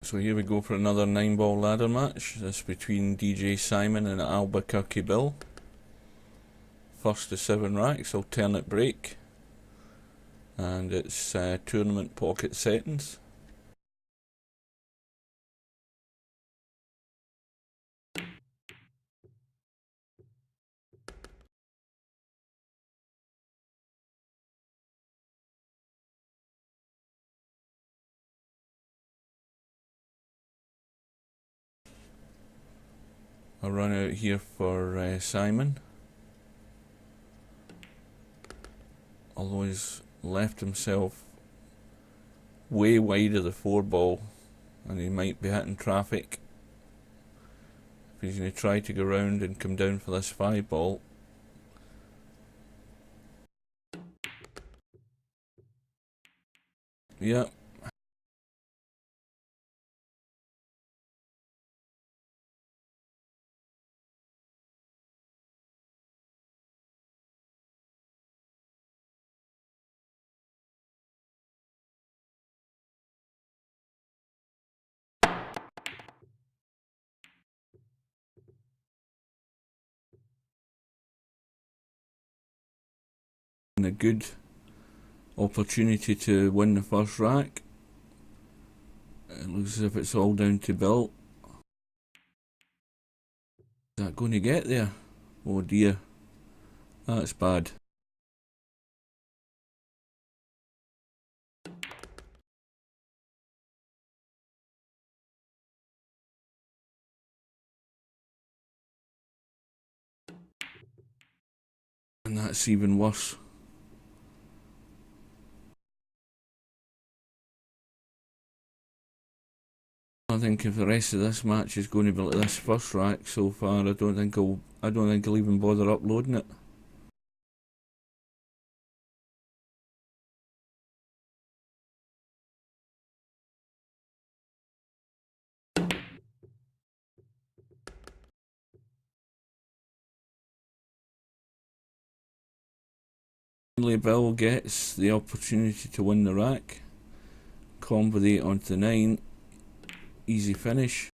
So here we go for another 9-ball ladder match. This between djsimon and Albuquerque Bill. First to 7 racks, alternate break. And it's tournament pocket settings. I'll run out here for Simon. Although he's left himself way wide of the 4-ball and he might be hitting traffic. If he's going to try to go round and come down for this 5-ball. Yep. A good opportunity to win the first rack. It looks as if it's all down to Bill. Is that going to get there? Oh dear, that's bad. And that's even worse. I think if the rest of this match is going to be like this first rack so far, I don't think I'll even bother uploading it. Finally, Bill gets the opportunity to win the rack. Combo the 8 onto 9. Easy finish.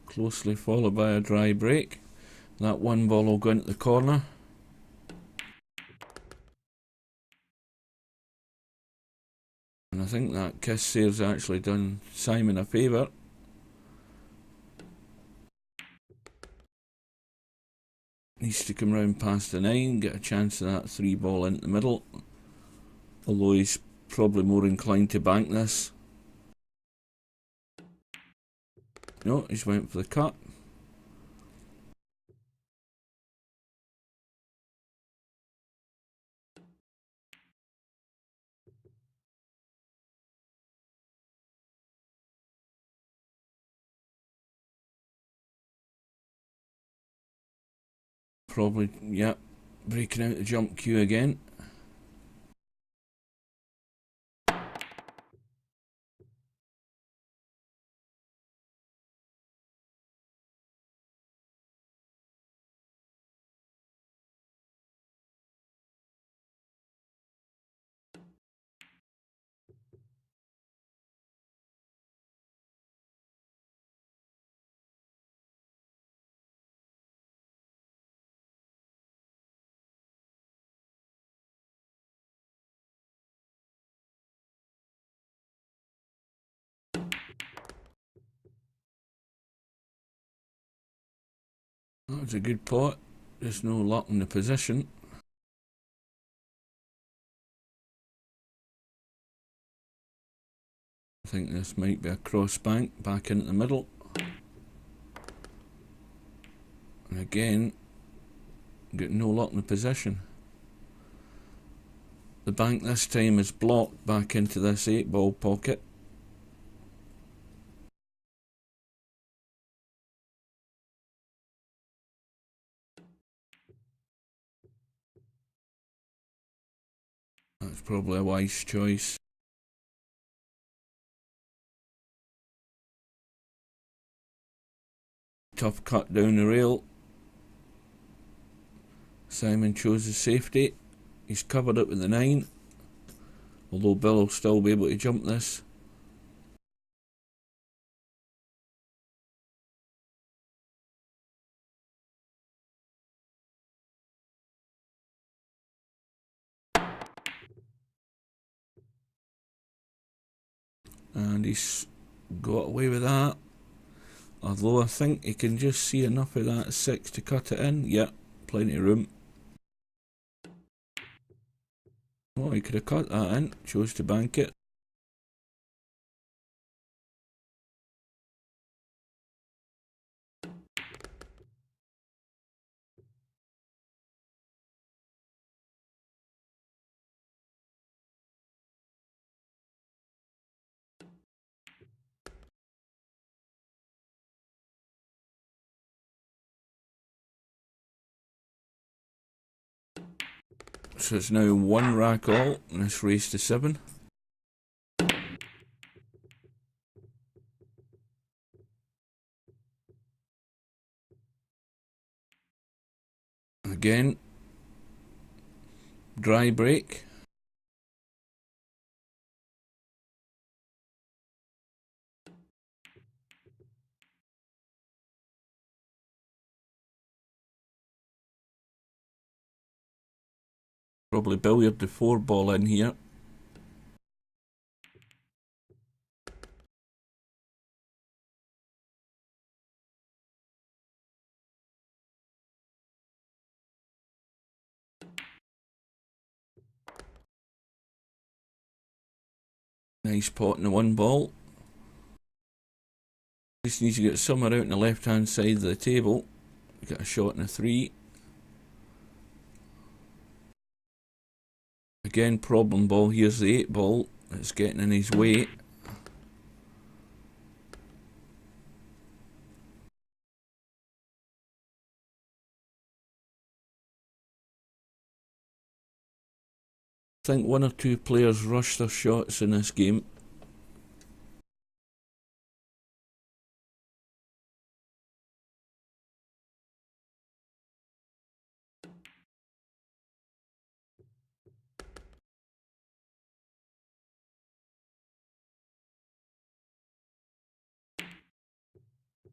Closely followed by a dry break. That 1 ball will go into the corner. And I think that kiss save's actually done Simon a favour. Needs to come round past the 9, get a chance of that 3-ball into the middle. Although he's probably more inclined to bank this. No, he's went for the cut. Probably, yep, breaking out the jump cue again. That was a good pot, just no luck in the position. I think this might be a cross bank back into the middle. And again, got no luck in the position. The bank this time is blocked back into this 8-ball pocket. That's probably a wise choice. Tough cut down the rail. Simon chooses safety. He's covered it with the 9. Although Bill will still be able to jump this. And he's got away with that. Although I think he can just see enough of that 6 to cut it in. Yep, plenty of room. Oh, he could have cut that in. Chose to bank it. So it's now 1 rack all in this race to 7. Again, dry break. Probably billiard the 4 ball in here. Nice pot in the 1 ball. Just needs to get somewhere out on the left hand side of the table. Get a shot in a 3. Again, problem ball. Here's the 8 ball. It's getting in his way. I think 1 or 2 players rushed their shots in this game.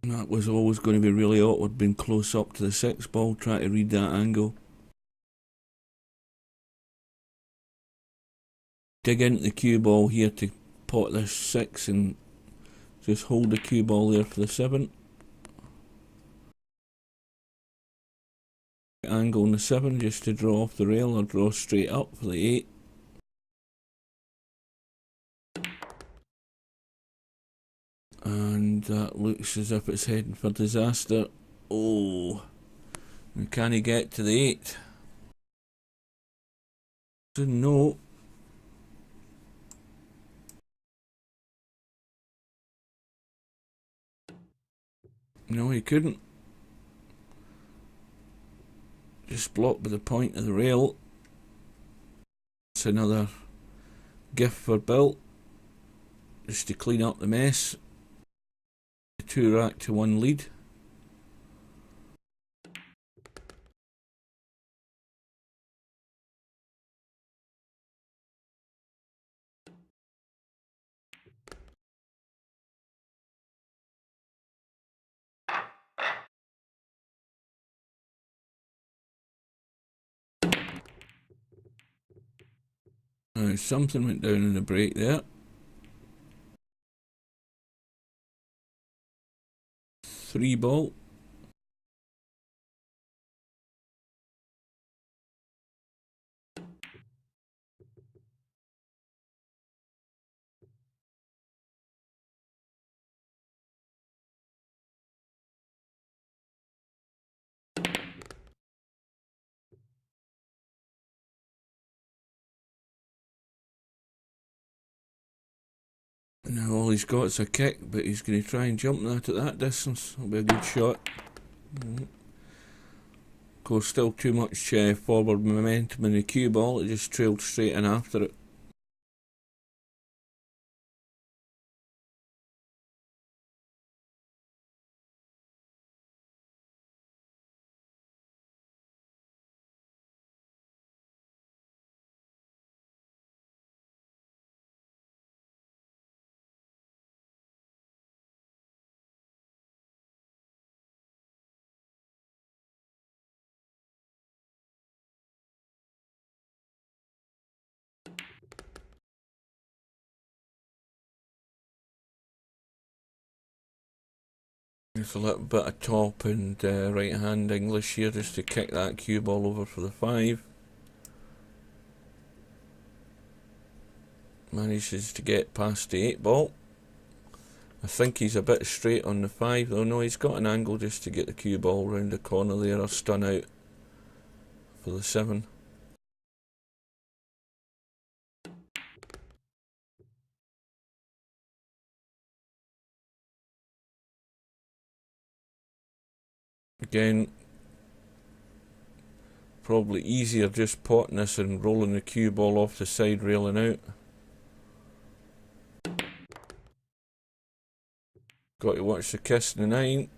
And that was always going to be really awkward, being close up to the 6 ball, trying to read that angle. Dig into the cue ball here to pot this 6 and just hold the cue ball there for the 7. Angle on the 7 just to draw off the rail or draw straight up for the 8. And that looks as if it's heading for disaster. Oh, and can he get to the 8? So no. No, he couldn't. Just blocked by the point of the rail. It's another gift for Bill, just to clean up the mess. 2 rack to 1 lead. Now something went down in the break there. 3 ball. Now all he's got is a kick, but he's going to try and jump that at that distance. That'll be a good shot. Of course, still too much forward momentum in the cue ball. It just trailed straight in after it. There's a little bit of top and right hand English here just to kick that cue ball over for the 5. Manages to get past the 8 ball. I think he's a bit straight on the 5 though. No, he's got an angle just to get the cue ball round the corner there, or stun out for the 7. Again, probably easier just potting this and rolling the cue ball off the side, railing out. Got to watch the kiss in the 9.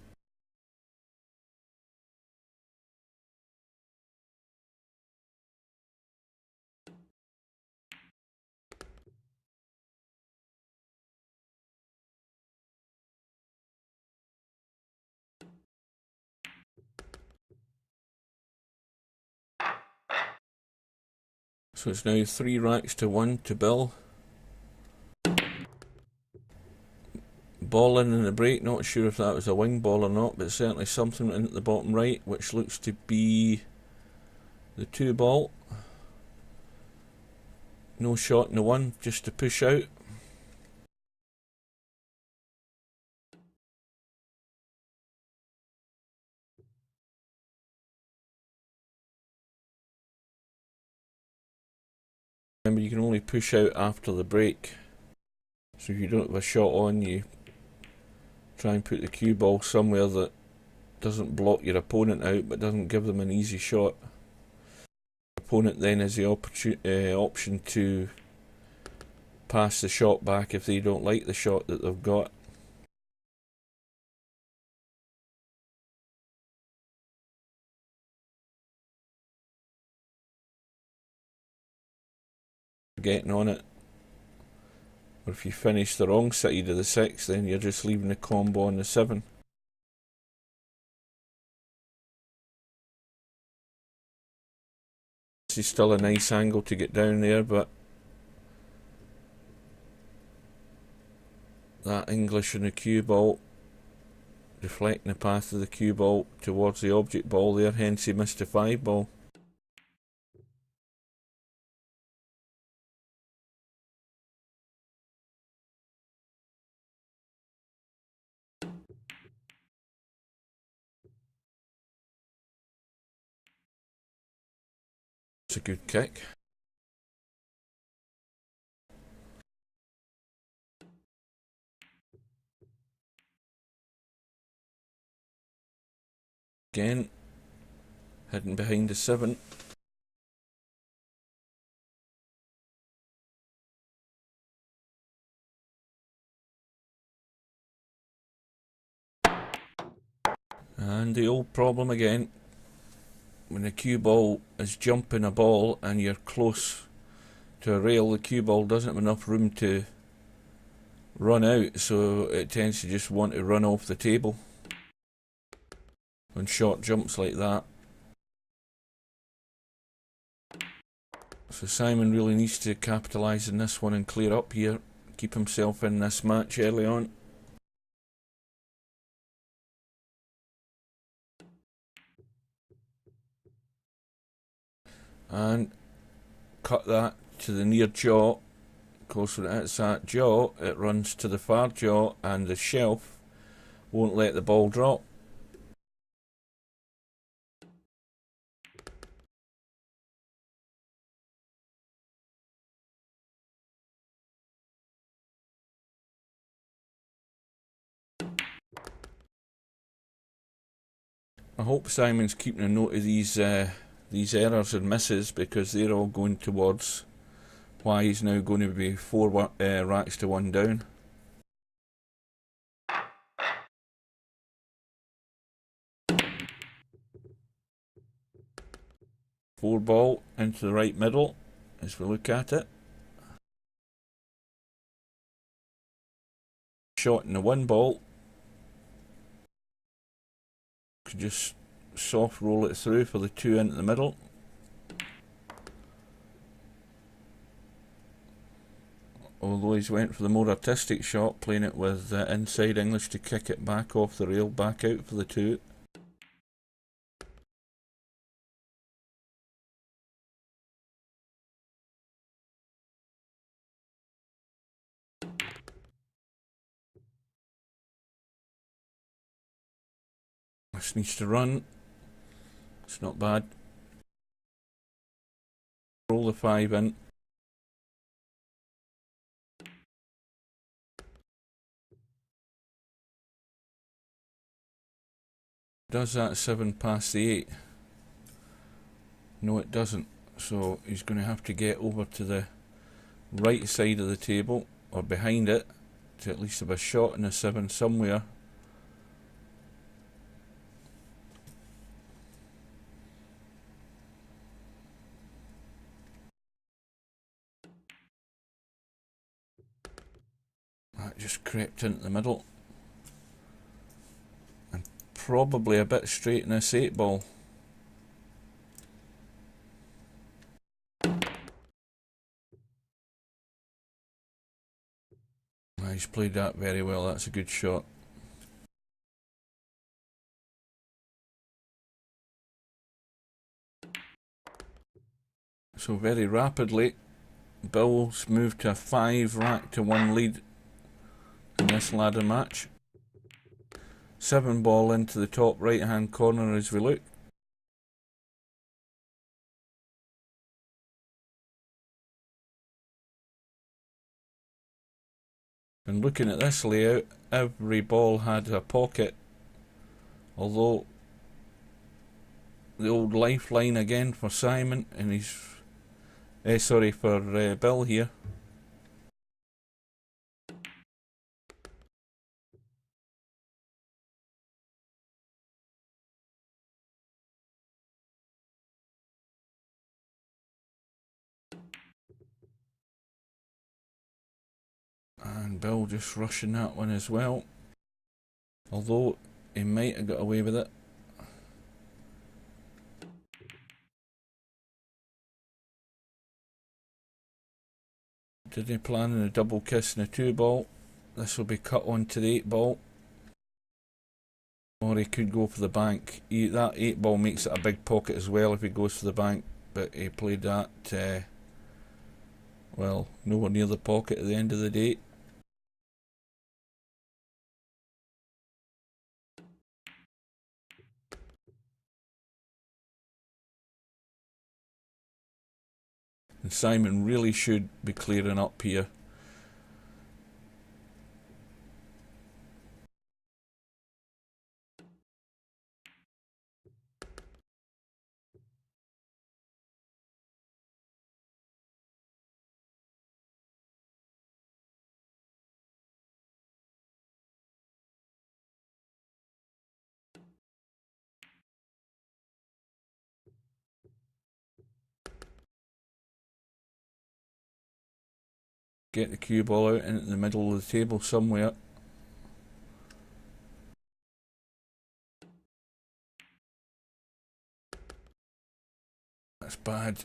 So it's now 3 racks to 1 to Bill. Ball in the break, not sure if that was a wing ball or not, but certainly something in at the bottom right, which looks to be the 2 ball. No shot in the 1, just to push out. Remember, you can only push out after the break. So if you don't have a shot on, you try and put the cue ball somewhere that doesn't block your opponent out but doesn't give them an easy shot. The opponent then has the option to pass the shot back if they don't like the shot that they've got. Getting on it. Or if you finish the wrong side of the 6, then you're just leaving the combo on the 7. This is still a nice angle to get down there, but that English and the cue ball deflecting the path of the cue ball towards the object ball there, hence he missed the 5 ball. It's a good kick. Again, hidden behind the 7. And the old problem again, when the cue ball is jumping a ball and you're close to a rail, the cue ball doesn't have enough room to run out, so it tends to just want to run off the table on short jumps like that. So Simon really needs to capitalise on this one and clear up here, keep himself in this match early on. And cut that to the near jaw. Of course, when it hits that jaw, it runs to the far jaw, and the shelf won't let the ball drop. I hope Simon's keeping a note of these errors and misses, because they're all going towards why he's now going to be 4 racks to 1 down. Four ball into the right middle as we look at it. Shot in the 1 ball. Could just soft roll it through for the 2 into the middle. although he's went for the more artistic shot, playing it with inside English to kick it back off the rail, back out for the 2. This needs to run. It's not bad. Roll the 5 in. Does that 7 past the 8? No, it doesn't. So he's going to have to get over to the right side of the table, or behind it, to at least have a shot in the 7 somewhere. That just crept into the middle. And probably a bit straight in this 8 ball. He's played that very well. That's a good shot. So very rapidly, Bill's moved to a 5 rack to 1 lead in this ladder match. 7 ball into the top right hand corner as we look. And looking at this layout, every ball had a pocket, although the old lifeline again for Simon, and he's for Bill here. And Bill just rushing that one as well, although he might have got away with it. Did he plan on a double kiss and a 2 ball? This will be cut onto the 8 ball. Or he could go for the bank. That 8 ball makes it a big pocket as well if he goes for the bank, but he played that, well, nowhere near the pocket at the end of the day. And Simon really should be clearing up here. Get the cue ball out into the middle of the table somewhere. That's bad.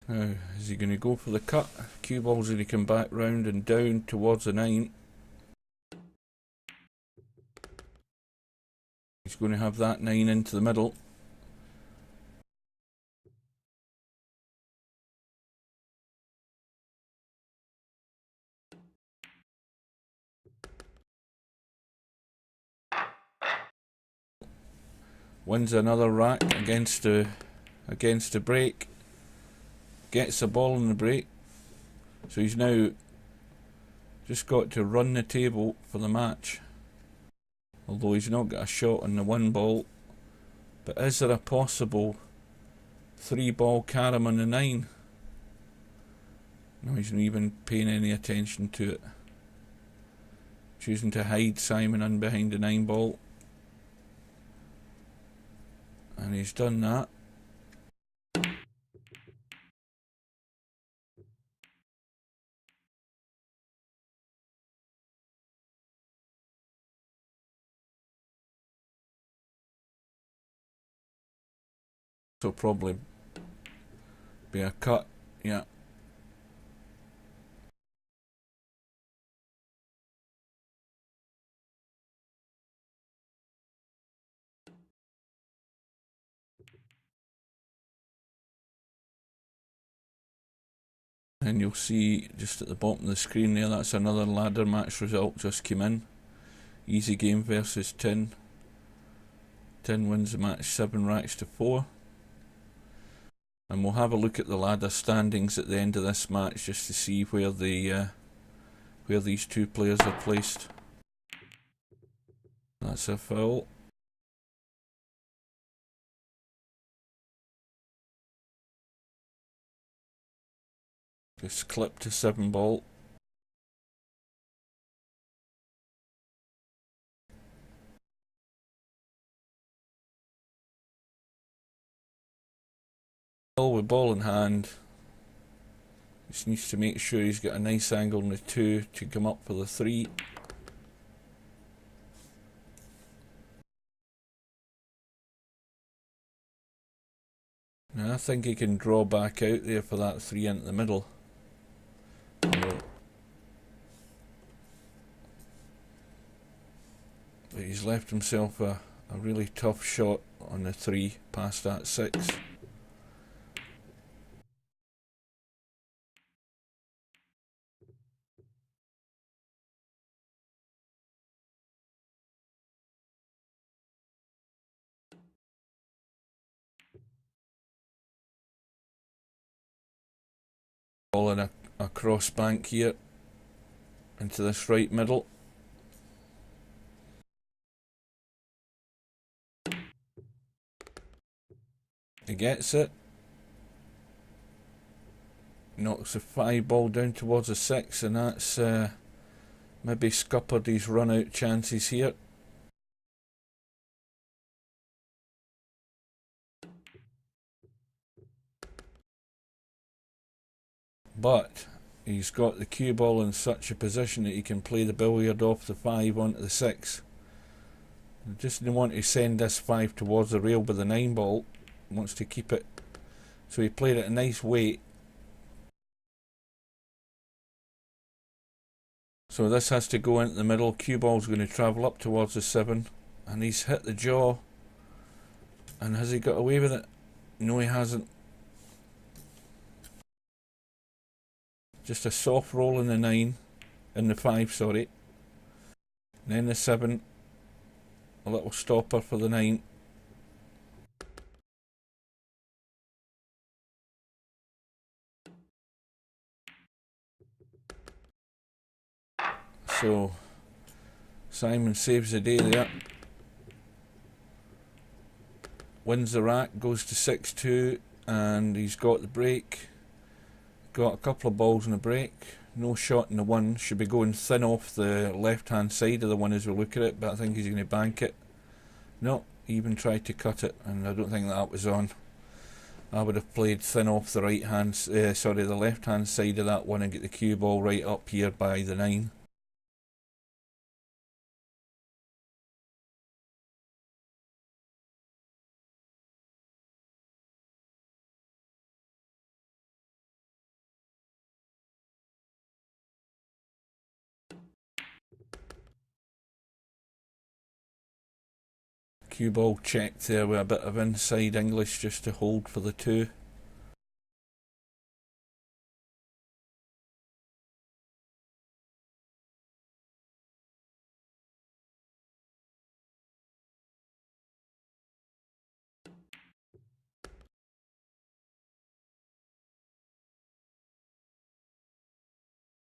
Now, is he going to go for the cut? Cue ball's going to come back round and down towards the 9. He's going to have that 9 into the middle. Wins another rack against the break. Gets the ball in the break. So he's now just got to run the table for the match. Although he's not got a shot on the 1 ball. But is there a possible 3 ball carom on the 9? No, he's not even paying any attention to it. Choosing to hide Simon in behind the 9 ball. And he's done that. So probably be a cut, yeah. And you'll see just at the bottom of the screen there, that's another ladder match result just came in. Easy game versus Tin. Tin wins the match 7 racks to 4. And we'll have a look at the ladder standings at the end of this match just to see where these two players are placed. That's a foul. Just clipped to 7 ball. With ball in hand. Just needs to make sure he's got a nice angle on the 2 to come up for the 3. Now I think he can draw back out there for that 3 into the middle. But he's left himself a really tough shot on the 3 past that 6. Ball in a cross bank here into this right middle. He gets it. Knocks the 5 ball down towards the 6, and that's maybe scuppered his run out chances here. But he's got the cue ball in such a position that he can play the billiard off the 5 onto the 6. He just didn't want to send this 5 towards the rail with the 9 ball. He wants to keep it. So he played it a nice weight. So this has to go into the middle. Cue ball's going to travel up towards the 7. And he's hit the jaw. And has he got away with it? No, he hasn't. Just a soft roll in the 9, in the 5, sorry. And then the 7, a little stopper for the 9. So Simon saves the day there. Wins the rack, goes to 6-2, and he's got the break. Got a couple of balls in the break. No shot in the 1. Should be going thin off the left hand side of the 1 as we look at it, but I think he's going to bank it. No, he even tried to cut it, and I don't think that was on. I would have played thin off the the left hand side of that 1 and get the cue ball right up here by the 9. Cue ball checked there with a bit of inside English just to hold for the 2.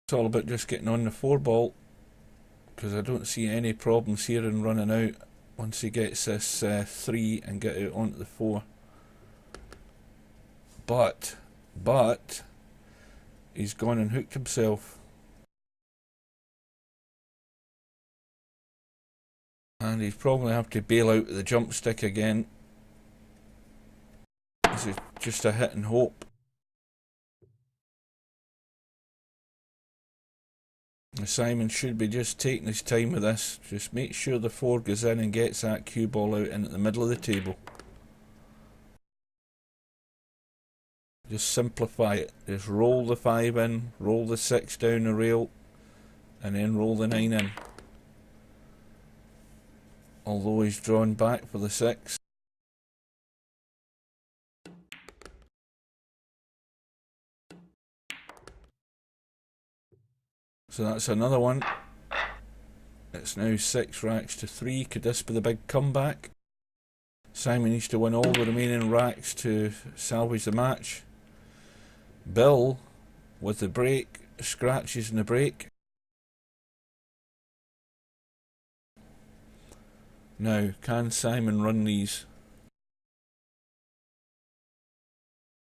It's all about just getting on the 4 ball, because I don't see any problems here in running out once he gets this 3 and get out onto the 4. But he's gone and hooked himself. And he's probably have to bail out the jump stick again. This is just a hit and hope. Simon should be just taking his time with this. Just make sure the 4 goes in and gets that cue ball out into the middle of the table. Just simplify it. Just roll the 5 in, roll the 6 down the rail, and then roll the 9 in. Although he's drawn back for the 6. So that's another one. It's now 6 racks to 3. Could this be the big comeback? Simon needs to win all the remaining racks to salvage the match. Bill, with the break, scratches in the break. Now, can Simon run these?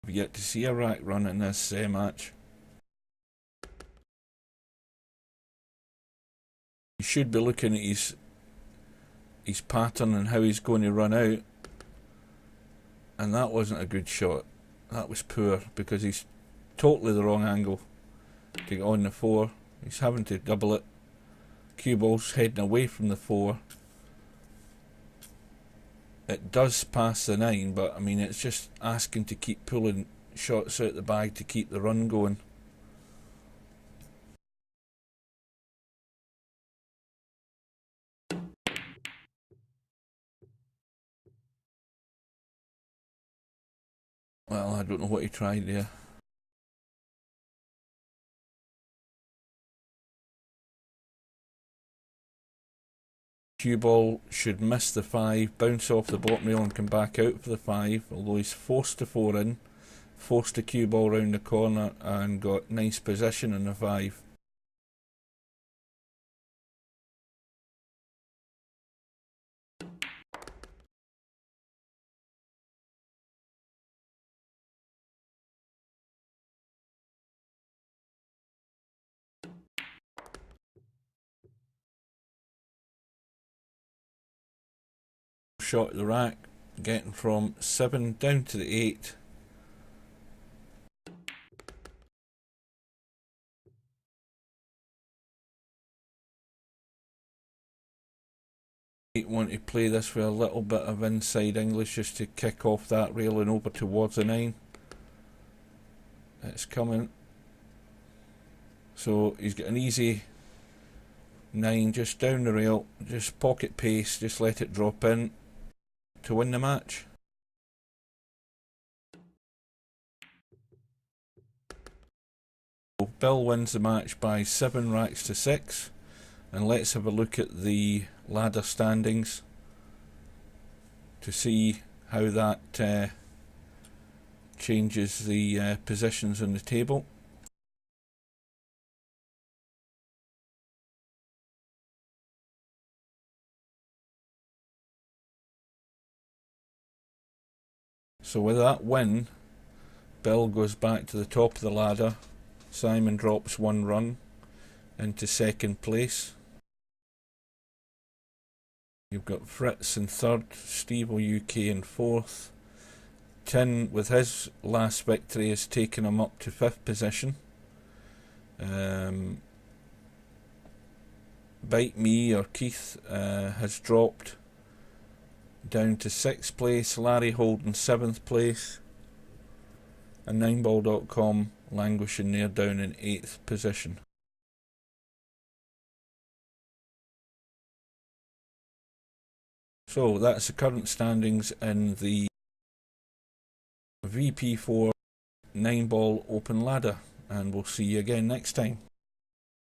We've yet to see a rack run in this match. He should be looking at his pattern and how he's going to run out. And that wasn't a good shot. That was poor because he's totally the wrong angle to get on the 4. He's having to double it. Cue ball's heading away from the 4. It does pass the 9, but I mean it's just asking to keep pulling shots out the bag to keep the run going. Well, I don't know what he tried there. Cue ball should miss the 5, bounce off the bottom rail and come back out for the 5, although he's forced the 4 in, forced the cue ball round the corner and got nice position in the 5. Shot at the rack, getting from 7 down to the 8. Might want to play this with a little bit of inside English just to kick off that rail and over towards the 9. It's coming. So he's got an easy 9 just down the rail, just pocket pace, just let it drop in to win the match. Bill wins the match by 7 racks to 6, and let's have a look at the ladder standings to see how that changes the positions on the table. So with that win, Bill goes back to the top of the ladder. Simon drops 1 run into 2nd place. You've got Fritz in 3rd, Steve UK in 4th. Tin, with his last victory, has taken him up to 5th position. Bite Me or Keith has dropped down to 6th place. Larry Holden 7th place, and 9ball.com languishing there down in 8th position. So that's the current standings in the VP4 9-ball open ladder, and we'll see you again next time.